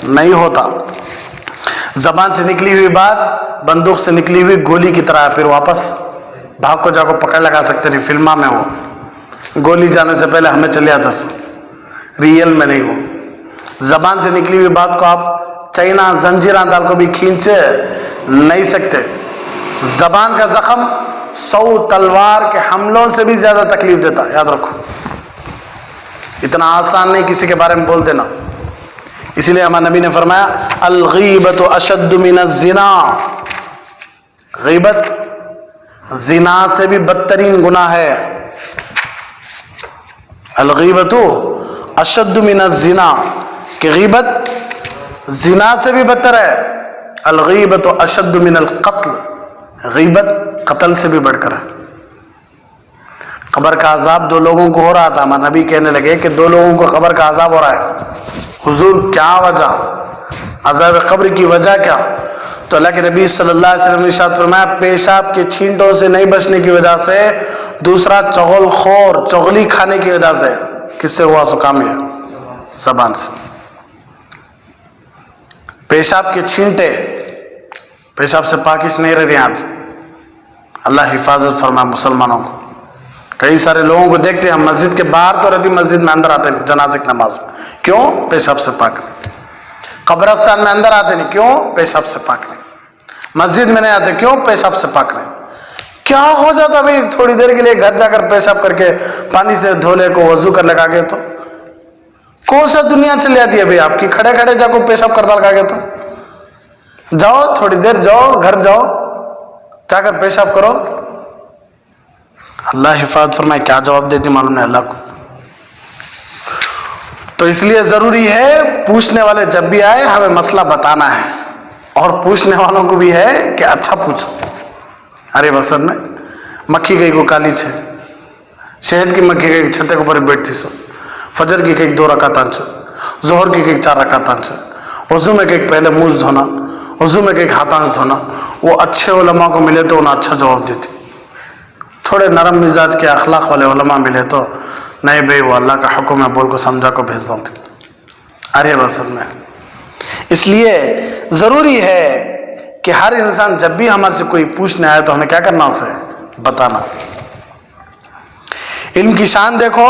نہیں ہوتا. زبان سے نکلی ہوئی بات بندوق سے نکلی ہوئی گولی کی طرح ہے، پھر واپس بھاگ کو جا کو پکڑ لگا سکتے نہیں. فلمہ میں وہ گولی جانے سے پہلے ہمیں چل جاتا سو، ریئل میں نہیں. ہو زبان سے نکلی ہوئی بات کو آپ چائنا زنجیران ڈال کو بھی کھینچ نہیں سکتے. زبان کا زخم 100 تلوار کے حملوں سے بھی زیادہ تکلیف دیتا، یاد رکھو. اتنا آسان نہیں کسی کے بارے میں بول دینا. اسی لیے ہمارے نبی نے فرمایا الغیبت اشد من الزنا. غیبت زنا سے بھی بدترین گناہ ہے. الغیبت اشد من الزنا، کہ غیبت زنا سے بھی بدتر ہے. الغیبت اشد من القتل، غیبت قتل سے بھی بڑھ کر ہے. قبر کا عذاب 2 لوگوں کو ہو رہا تھا. ہمارے نبی کہنے لگے کہ 2 لوگوں کو قبر کا عذاب ہو رہا ہے. حضور کیا وجہ؟ عذاب قبر کی وجہ کیا؟ تو اللہ کے نبی صلی اللہ علیہ وسلم نے ارشاد فرمایا پیشاب کے چھینٹوں سے نہیں بچنے کی وجہ سے، دوسرا چغل خور چغلی کھانے کی وجہ سے. کس سے ہوا سو کام؟ یہ زبان سے. پیشاب کے چھینٹے پیشاب سے پاکیز نہیں رہ رہے آج. اللہ حفاظت فرمائے مسلمانوں کو. کئی سارے لوگوں کو دیکھتے ہیں ہم مسجد کے باہر تو رہتی، مسجد میں اندر آتے نہیں جنازے کی نماز میں. کیوں؟ پیشاب سے پاک نہیں. قبرستان میں اندر آتے نہیں، کیوں؟ پیشاب سے پاک نہیں. مسجد میں نہیں آتے، کیوں؟ پیشاب سے پاک نہیں. کیا ہو جاتا بھائی تھوڑی دیر کے لیے گھر جا کر پیشاب کر کے پانی سے دھولے کو وضو کر لگا گئے تو کون سا دنیا چل جاتی ہے بھائی آپ کی؟ کھڑے کھڑے جا کو پیشاب کرتا لگا گئے تو جاؤ تھوڑی دیر جاؤ گھر جاؤ جا کر پیشاب کرو. اللہ حفاظت فرمائے کیا جواب دیتی معلوم نہیں اللہ کو. تو اس لیے ضروری ہے پوچھنے والے جب بھی آئے ہمیں مسئلہ بتانا ہے، اور پوچھنے والوں کو بھی ہے کہ اچھا پوچھو. ارے بسر نے مکھی گئی کو کالی چھے، شہد کی مکھی گئی چھتے کو پر بیٹھتی سو، فجر کی کئی 2 رکعتاں چھے، ظہر کی کئی 4 رکعتاں چھے، وضو میں کئی پہلے منہ دھونا، وضو میں کئی ہاتھاں دھونا. وہ اچھے علماء کو ملے تو انہیں اچھا جواب دیتی. تھوڑے نرم مزاج کے اخلاق والے علماء ملے تو نہیں بھائی وہ اللہ کا حکم ہے بول کو سمجھا کو بھیج دو. ارے بسر میں اس لیے ضروری ہے کہ ہر انسان جب بھی ہمارے سے کوئی پوچھنے آئے تو ہمیں کیا کرنا، اسے بتانا. علم کی شان دیکھو.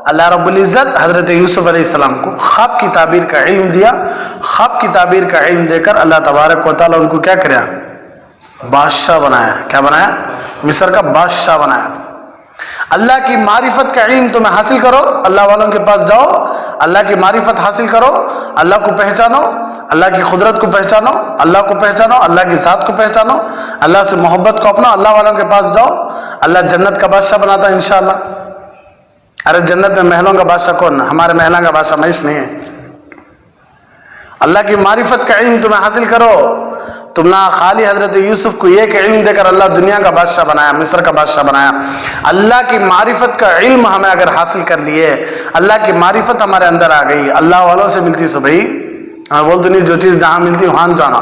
اللہ رب العزت حضرت یوسف علیہ السلام کو خواب کی تعبیر کا علم دیا. خواب کی تعبیر کا علم دے کر اللہ تبارک و تعالیٰ ان کو کیا کریا؟ بادشاہ بنایا. کیا بنایا؟ مصر کا بادشاہ بنایا. اللہ کی معرفت کا علم تمہیں حاصل کرو، اللہ والوں کے پاس جاؤ، اللہ کی معرفت حاصل کرو، اللہ کو پہچانو، اللہ کی قدرت کو پہچانو، اللہ کو پہچانو، اللہ کی ذات کو پہچانو، اللہ سے محبت کو اپنا، اللہ والوں کے پاس جاؤ. اللہ جنت کا بادشاہ بناتا ہے انشاءاللہ. ارے جنت میں محلوں کا بادشاہ کون؟ ہمارے محلوں کا بادشاہ معیش نہیں ہے. اللہ کی معرفت کا علم تمہیں حاصل کرو. تم نہ خالی حضرت یوسف کو یہ کہ علم دے کر اللہ دنیا کا بادشاہ بنایا، مصر کا بادشاہ بنایا. اللہ کی معرفت کا علم ہمیں اگر حاصل کر لیے، اللہ کی معرفت ہمارے اندر آ گئی، اللہ والوں سے ملتی سو بھائی ہمیں بولتے نہیں جو چیز جہاں ملتی وہاں جانا،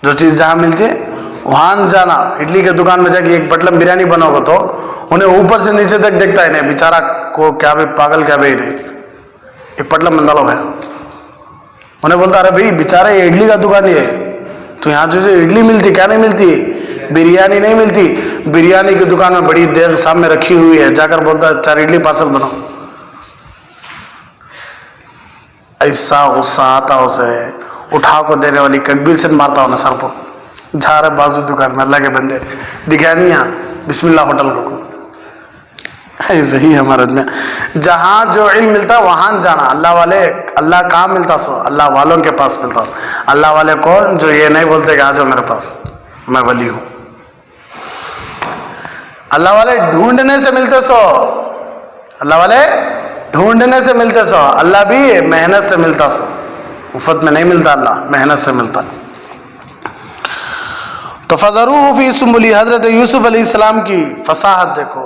جو چیز جہاں ملتی وہاں جانا. اڈلی کے دکان میں جا کے ایک پٹلم بریانی بناؤ گے تو انہیں اوپر سے نیچے تک دیکھتا ہے نہیں بیچارہ کو کیا بھی پاگل کیا بھی نہیں، ایک پٹلم بندہ لو ہے. انہیں بولتا ارے بھائی بیچارہ یہ اڈلی کا دکان ہی ہے، تو یہاں جو اڈلی ملتی کیا نہیں ملتی؟ بریانی نہیں ملتی. بریانی کی دکان میں بڑی دیگ سامنے رکھی ہوئی ہے، جا کر بولتا ہے 4 اڈلی پارسل بناؤ. ایسا غصہ آتا اسے، اٹھا کو دینے والی کٹبیر سے مارتا ہونا سر کو. جا رہے بازو دکان میں اللہ کے بندے دکھا نہیں یہاں بسم اللہ ہوٹل کو. ایسے ہی ہمارا دنیا جہاں جو علم ملتا وہاں جانا. اللہ والے اللہ کہاں ملتا سو؟ اللہ والوں کے پاس ملتا سو. اللہ والے کون؟ جو یہ نہیں بولتے کہ آ جاؤ میرے پاس میں ولی ہوں. اللہ والے ڈھونڈنے سے ملتے سو، اللہ والے ڈھونڈنے سے ملتے سو. اللہ بھی محنت سے ملتا سو، مفت میں نہیں ملتا، اللہ محنت سے ملتا. تو فَذَرُوهُ فِي سُنبُلِهِ، حضرت یوسف علیہ السلام کی فصاحت دیکھو.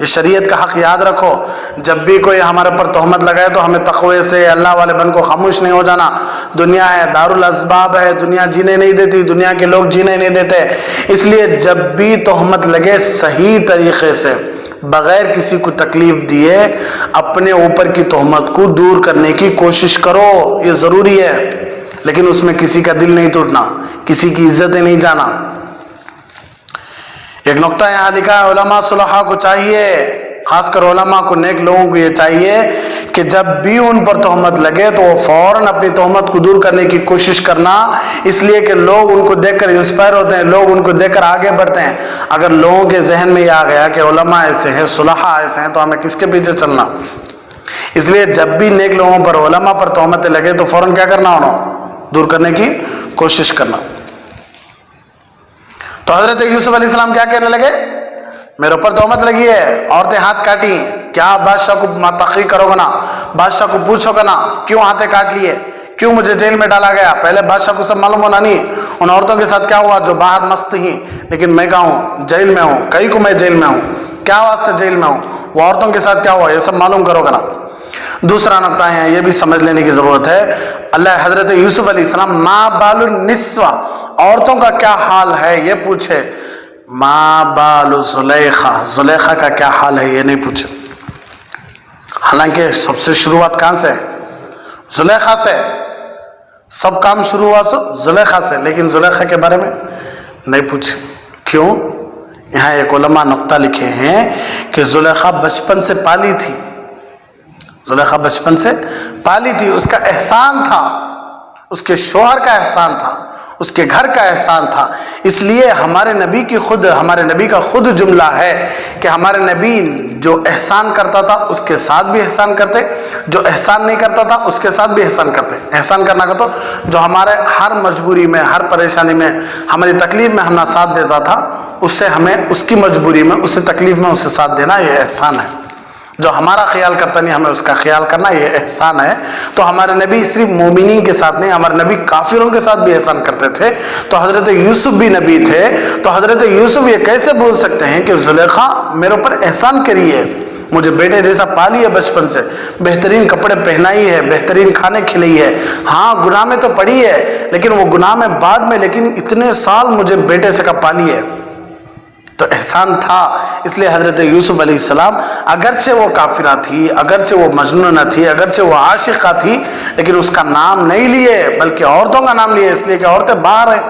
یہ شریعت کا حق یاد رکھو. جب بھی کوئی ہمارے پر تہمت لگائے تو ہمیں تقوی سے اللہ والے بن کو خاموش نہیں ہو جانا. دنیا ہے، دارالاسباب ہے، دنیا جینے نہیں دیتی، دنیا کے لوگ جینے نہیں دیتے. اس لیے جب بھی تہمت لگے صحیح طریقے سے بغیر کسی کو تکلیف دیے اپنے اوپر کی تہمت کو دور کرنے کی کوشش کرو. یہ ضروری ہے، لیکن اس میں کسی کا دل نہیں ٹوٹنا، کسی کی عزتیں نہیں جانا. ایک نقطہ یہاں لکھا ہے، علماء صلحاء کو چاہیے، خاص کر علماء کو، نیک لوگوں کو یہ چاہیے کہ جب بھی ان پر تہمت لگے تو وہ فوراً اپنی تہمت کو دور کرنے کی کوشش کرنا. اس لیے کہ لوگ ان کو دیکھ کر انسپائر ہوتے ہیں، لوگ ان کو دیکھ کر آگے بڑھتے ہیں. اگر لوگوں کے ذہن میں یہ آ گیا کہ علماء ایسے ہیں، صلحاء ایسے ہیں، تو ہمیں کس کے پیچھے چلنا. اس لیے جب بھی نیک لوگوں پر، علماء پر تہمتیں لگے تو فوراً کیا کرنا، انہوں دور کرنے کی کوشش کرنا. تو حضرت یوسف علیہ السلام کیا کہنے لگے، میرے اوپر تہمت لگی ہے، عورتیں ہاتھ کاٹی. کیا بادشاہ کو تحقیق کرو گا نا، بادشاہ کو پوچھو گا نا کیوں ہاتھیں کاٹ لیے، کیوں مجھے جیل میں ڈالا گیا. پہلے بادشاہ کو سب معلوم ہونا نہیں ان عورتوں کے ساتھ کیا ہوا جو باہر مست ہی، لیکن میں کہا ہوں جیل میں ہوں، کئی کو میں جیل میں ہوں، کیا واسطے جیل میں ہوں، وہ عورتوں کے ساتھ کیا ہوا، یہ سب معلوم کرو گا نا. دوسرا نقطہ ہے، یہ بھی سمجھ لینے کی ضرورت ہے. اللہ حضرت یوسف علیہ السلام ما بال النسوہ، عورتوں کا کیا حال ہے یہ پوچھے. ما بال زلیخا، زلیخا کا کیا حال ہے یہ نہیں پوچھے. حالانکہ سب سے شروعات کہاں سے، زلیخا سے، سب کام شروع ہوا زلیخا سے، لیکن زلیخا کے بارے میں نہیں پوچھے. کیوں؟ یہاں ایک علماء نقطہ لکھے ہیں کہ زلیخا بچپن سے پالی تھی، زلیخا بچپن سے پالی تھی، اس کا احسان تھا، اس کے شوہر کا احسان تھا، اس کے گھر کا احسان تھا. اس لیے ہمارے نبی کا خود جملہ ہے کہ ہمارے نبی جو احسان کرتا تھا اس کے ساتھ بھی احسان کرتے، جو احسان نہیں کرتا تھا اس کے ساتھ بھی احسان کرتے. احسان کرنا کا تو جو ہمارے ہر مجبوری میں، ہر پریشانی میں، ہماری تکلیف میں ہمارا ساتھ دیتا تھا، اس سے ہمیں اس کی مجبوری میں، اس سے تکلیف میں اسے ساتھ دینا، یہ احسان ہے. جو ہمارا خیال کرتا نہیں ہمیں اس کا خیال کرنا، یہ احسان ہے. تو ہمارے نبی صرف مومنین کے ساتھ نہیں، ہمارے نبی کافروں کے ساتھ بھی احسان کرتے تھے. تو حضرت یوسف بھی نبی تھے، تو حضرت یوسف یہ کیسے بول سکتے ہیں کہ زلیخا میرے اوپر احسان کری ہے، مجھے بیٹے جیسا پالی ہے، بچپن سے بہترین کپڑے پہنائی ہے، بہترین کھانے کھلائی ہے. ہاں گناہ میں تو پڑی ہے، لیکن وہ گناہ میں بعد میں، لیکن اتنے سال مجھے بیٹے سے کا پالی ہے، تو احسان تھا. اس لیے حضرت یوسف علیہ السلام اگرچہ وہ کافرہ تھی، اگرچہ وہ مجنونہ تھی، اگرچہ وہ عاشقہ تھی، لیکن اس کا نام نہیں لیے بلکہ عورتوں کا نام لیے. اس لیے کہ عورتیں باہر ہیں،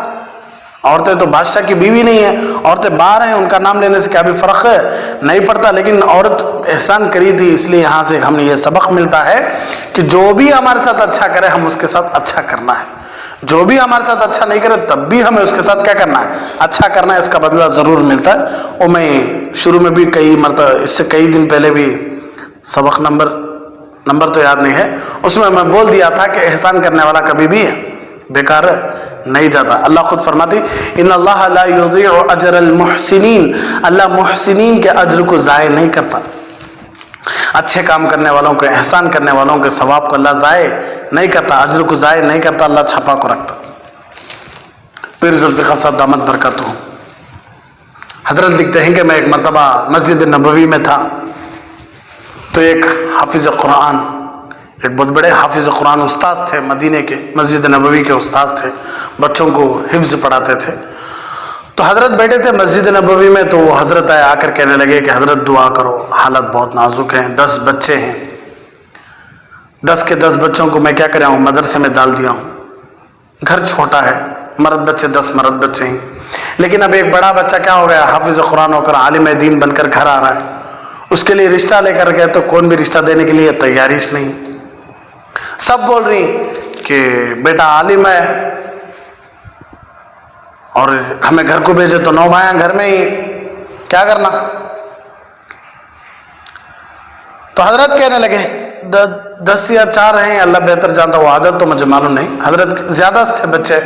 عورتیں تو بادشاہ کی بیوی نہیں ہیں، عورتیں باہر ہیں، ان کا نام لینے سے کیا بھی فرق ہے نہیں پڑتا. لیکن عورت احسان کری تھی. اس لیے یہاں سے ہمیں یہ سبق ملتا ہے کہ جو بھی ہمارے ساتھ اچھا کرے ہم اس کے ساتھ اچھا کرنا ہے، جو بھی ہمارے ساتھ اچھا نہیں کرے تب بھی ہمیں اس کے ساتھ کیا کرنا ہے، اچھا کرنا ہے. اس کا بدلہ ضرور ملتا ہے. اور میں شروع میں بھی کئی مرتبہ، اس سے کئی دن پہلے بھی سبق نمبر تو یاد نہیں ہے، اس میں بول دیا تھا کہ احسان کرنے والا کبھی بھی بیکار نہیں جاتا. اللہ خود فرماتی ان اللہ لا یضیع اجر المحسنین، اللہ محسنین کے اجر کو ضائع نہیں کرتا. اچھے کام کرنے والوں کو، احسان کرنے والوں کے ثواب کو اللہ ضائع نہیں کرتا، اجر کو ضائع نہیں کرتا، اللہ چھپا کو رکھتا. پیر ذوالفقار صاحب دامت برکت ہوں، حضرت لکھتے ہیں کہ میں ایک مرتبہ مسجد نبوی میں تھا، تو ایک حافظ قرآن، ایک بہت بڑے حافظ قرآن استاذ تھے، مدینے کے مسجد نبوی کے استاذ تھے، بچوں کو حفظ پڑھاتے تھے. تو حضرت بیٹھے تھے مسجد نبوی میں، تو وہ حضرت آئے، آ کر کہنے لگے کہ حضرت دعا کرو، حالت بہت نازک ہیں، 10 بچے ہیں، 10 کے 10 بچوں کو میں کیا کرا ہوں، مدرسے میں ڈال دیا ہوں. گھر چھوٹا ہے، مرد بچے 10 مرد بچے ہیں، لیکن اب ایک بڑا بچہ کیا ہو گیا، حافظ قرآن ہو کر عالم دین بن کر گھر آ رہا ہے. اس کے لیے رشتہ لے کر گئے تو کون بھی رشتہ دینے کے لیے تیاریش نہیں. سب بول رہی کہ بیٹا عالم ہے اور ہمیں گھر کو بھیجے، تو 9 بھائیاں گھر میں ہی، کیا کرنا. تو حضرت کہنے لگے 10 یا 4 ہیں، اللہ بہتر جانتا، وہ عادت تو مجھے معلوم نہیں، حضرت زیادہ تھے بچے.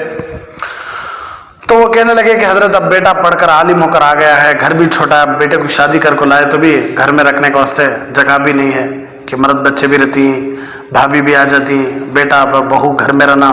تو وہ کہنے لگے کہ حضرت اب بیٹا پڑھ کر عالم ہو کر آ گیا ہے، گھر بھی چھوٹا ہے، بیٹے کو شادی کر کو لائے تو بھی گھر میں رکھنے کے واسطے جگہ بھی نہیں ہے، کہ مرد بچے بھی رہتی ہیں، بھابھی بھی آ جاتی ہیں، بیٹا بہو گھر میں رہنا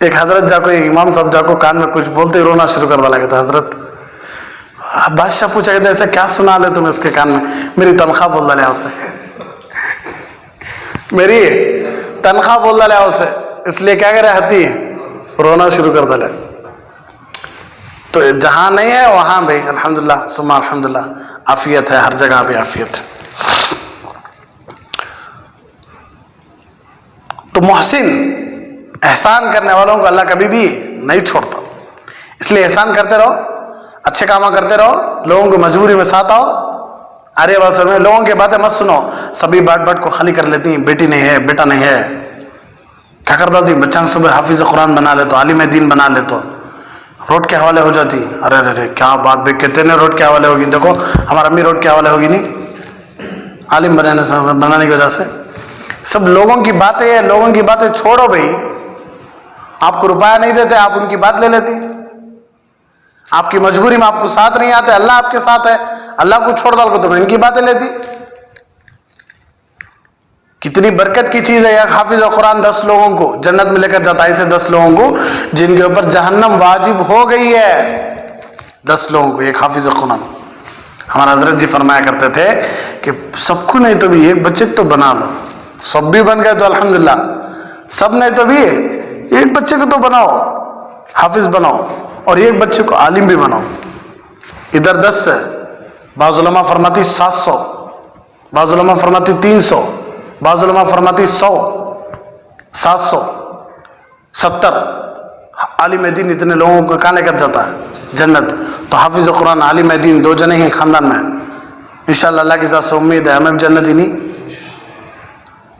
ایک حضرت جا کو ایک امام صاحب جا کو کان میں کچھ بولتے رونا شروع کر لگا تھا. حضرت بادشاہ پوچھا کہ ایسا کیا سنا لے تم اس کے کان میں؟ میری تنخواہ بول ڈالے اسے, میری تنخواہ بول ڈالے اسے, اس لیے کیا کرے ہتی رونا شروع کر ڈالے. تو جہاں نہیں ہے وہاں بھی الحمدللہ ثم الحمدللہ عافیت ہے, ہر جگہ بھی عافیت ہے. تو محسن احسان کرنے والوں کو اللہ کبھی بھی نہیں چھوڑتا, اس لیے احسان کرتے رہو, اچھے کام کرتے رہو, لوگوں کو مجبوری میں ساتھ آؤ. ارے بس میں لوگوں کی باتیں مت سنو, سبھی بات کو خالی کر لیتی ہیں, بیٹی نہیں ہے بیٹا نہیں ہے, کیا کر دیتی بچہ صبح حافظ قرآن بنا لے تو, عالم دین بنا لے تو روڈ کے حوالے ہو جاتی. ارے ارے کیا بات بھی کہتے ہیں روڈ کے حوالے ہوگی, دیکھو ہمارا امی روڈ کے حوالے ہوگی نہیں عالم بنانے کی وجہ سے. سب لوگوں کی باتیں ہیں, لوگوں کی باتیں چھوڑو بھائی. آپ کو روپیہ نہیں دیتے, آپ ان کی بات لے لیتی. آپ کی مجبوری میں آپ کو ساتھ نہیں آتے, اللہ آپ کے ساتھ ہے, اللہ کو چھوڑ ڈال کو تم ان کی باتیں لیتی. کتنی برکت کی چیز ہے. ایک حافظ قرآن 10 لوگوں کو جنت میں لے کر جاتا ہے, ایسے 10 لوگوں کو جن کے اوپر جہنم واجب ہو گئی ہے. 10 لوگوں کو ایک حافظ قرآن. ہمارا حضرت جی فرمایا کرتے تھے کہ سب کو نہیں تو بھی ایک بچے کو تو بنا لو, سب بھی بن گئے تو الحمدللہ, سب نہیں تو بھی ایک بچے کو تو بناؤ, حافظ بناؤ, اور ایک بچے کو عالم بھی بناؤ. ادھر 10 ہے, بعض علماء فرماتی 700, بعض علماء فرماتی 300, بعض علماء فرماتی 100, 700, 70. عالم دین اتنے لوگوں کو کہاں لے کر جاتا ہے جنت. تو حافظ قرآن عالم دین 2 جنے ہیں خاندان میں, انشاءاللہ اللہ کی ذات سے امید ہے ہمیں بھی جنت ہی نہیں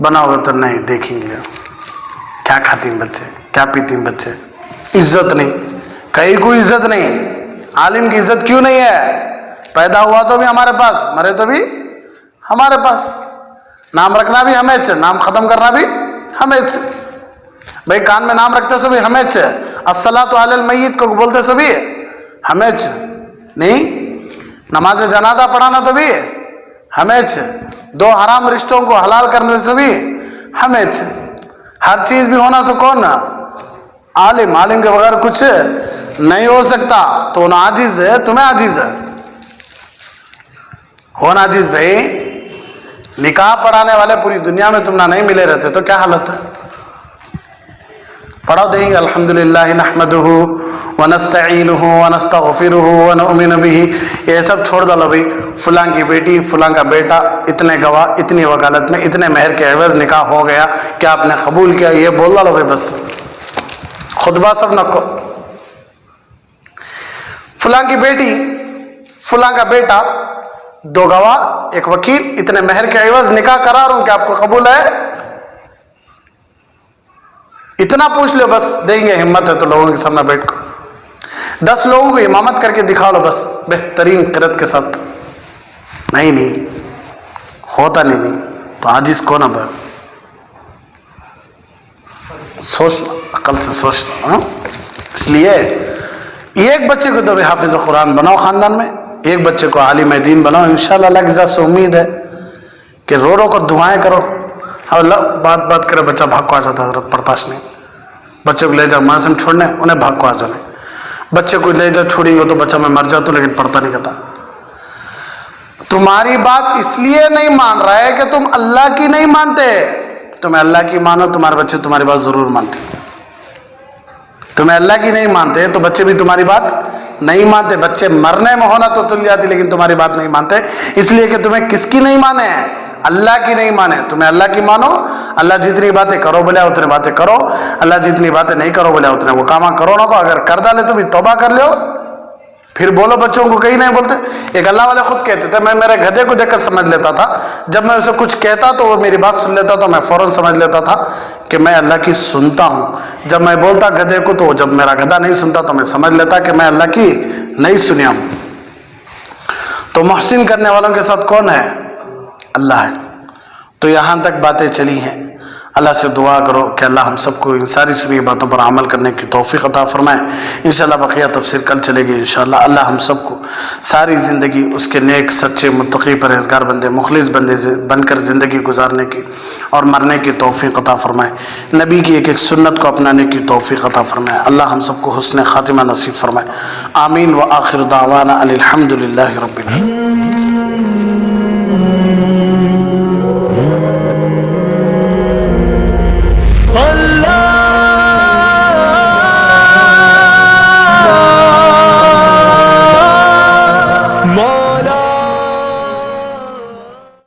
بناؤ گے تو نہیں دیکھیں گے کیا کھاتی ہیں بچے, کیا پیتی ہیں بچے. عزت نہیں, کہیں کوئی عزت نہیں. عالم کی عزت کیوں نہیں ہے؟ پیدا ہوا تو بھی ہمارے پاس, مرے تو بھی ہمارے پاس, نام رکھنا بھی ہمیں چاہیے, نام ختم کرنا بھی ہمیں چاہیے. بھائی کان میں نام رکھتے سو بھی ہمیں چاہیے, الصلاۃ علی المیت کو بولتے سو بھی ہمیں چاہیے نہیں, نماز جنازہ پڑھانا تو بھی ہمیں چاہیے, 2 حرام رشتوں کو حلال کرنے سے بھی ہمیں چاہیے. ہر چیز بھی ہونا سو کون نا عالم. عالم کے بغیر کچھ نہیں ہو سکتا. تو نہ عاجز ہے, تمہیں عاجز ہے. کون عاجز بھائی؟ نکاح پڑھانے والے پوری دنیا میں تم نہ نہیں ملے رہتے تو کیا حالت ہے. پڑھا دیں گے الحمدللہ نحمدہ ونستعینہ ونستغفرہ ونؤمن بہ, یہ سب چھوڑ ڈالو بھائی. فلاں کی بیٹی فلاں کا بیٹا اتنے گواہ اتنی وکالت میں اتنے مہر کے عوض نکاح ہو گیا, کیا آپ نے قبول کیا, یہ بول ڈالو بھائی. بس خطبہ سب نکو. فلاں کی بیٹی فلاں کا بیٹا 2 گواہ 1 وکیل اتنے مہر کے عوض نکاح کرا رہا ہوں, کیا آپ کو قبول ہے؟ اتنا پوچھ لو بس, دیں گے. ہمت ہے تو لوگوں کے سامنے بیٹھ کو 10 لوگوں کو امامت کر کے دکھا لو بس بہترین قرت کے ساتھ. نہیں ہوتا نہیں تو عاجز کون ہے؟ سوچنا, عقل سے سوچنا. اس لیے ایک بچے کو تو بھی حافظ قرآن بناؤ خاندان میں, ایک بچے کو عالم دین بناؤ. انشاءاللہ اللہ کی ذات سے امید ہے کہ رو کر دعائیں کرو. اللہ بات کرے بچہ بھاگ کو آ جاتا ہے. حضرت پڑتاش نہیں, بچے کو لے جاؤ ماسم چھوڑنے, انہیں بھاگ کو آ جانے. بچے کو لے جاؤ چھوڑیں گے تو بچہ میں مر جاتا, لیکن پڑھتا نہیں کہتا. تمہاری بات اس لیے نہیں مان رہا ہے کہ تم اللہ کی نہیں مانتے. تمہیں اللہ کی مانو, تمہارے بچے تمہاری بات ضرور مانتے. تمہیں اللہ کی نہیں مانتے تو بچے بھی تمہاری بات نہیں مانتے. بچے مرنے میں ہونا تو تل جاتی, لیکن تمہاری بات نہیں مانتے. اس لیے کہ تمہیں کس کی نہیں مانے؟ اللہ کی نہیں مانے. تمہیں اللہ کی مانو. اللہ جتنی باتیں کرو بولے اتنے باتیں کرو, اللہ جتنی باتیں نہیں کرو بولے اتنے وہ کام کرو نہ کو. اگر کر ڈالے تو بھی توبہ کر لو, پھر بولو. بچوں کو کہیں نہیں بولتے. ایک اللہ والے خود کہتے تھے, میں میرے گدھے کو دیکھ کر سمجھ لیتا تھا, جب میں اسے کچھ کہتا تو وہ میری بات سن لیتا تو میں فوراً سمجھ لیتا تھا کہ میں اللہ کی سنتا ہوں. جب میں بولتا گدھے کو تو جب میرا گدھا نہیں سنتا تو میں سمجھ لیتا کہ میں اللہ کی نہیں سنیا ہوں. تو محسن کرنے والوں کے ساتھ کون ہے؟ اللہ ہے. تو یہاں تک باتیں چلی ہیں. اللہ سے دعا کرو کہ اللہ ہم سب کو ان ساری سنی باتوں پر عمل کرنے کی توفیق عطا فرمائے۔ انشاءاللہ بقیہ تفسیر کل چلے گی انشاءاللہ۔ اللہ ہم سب کو ساری زندگی اس کے نیک سچے متقی پرہیزگار بندے مخلص بندے بن کر زندگی گزارنے کی اور مرنے کی توفیق عطا فرمائے۔ نبی کی ایک ایک سنت کو اپنانے کی توفیق عطا فرمائے۔ اللہ ہم سب کو حسن خاتمہ نصیب فرمائے۔ آمین۔ وآخر دعوانا الحمدللہ رب العالمین۔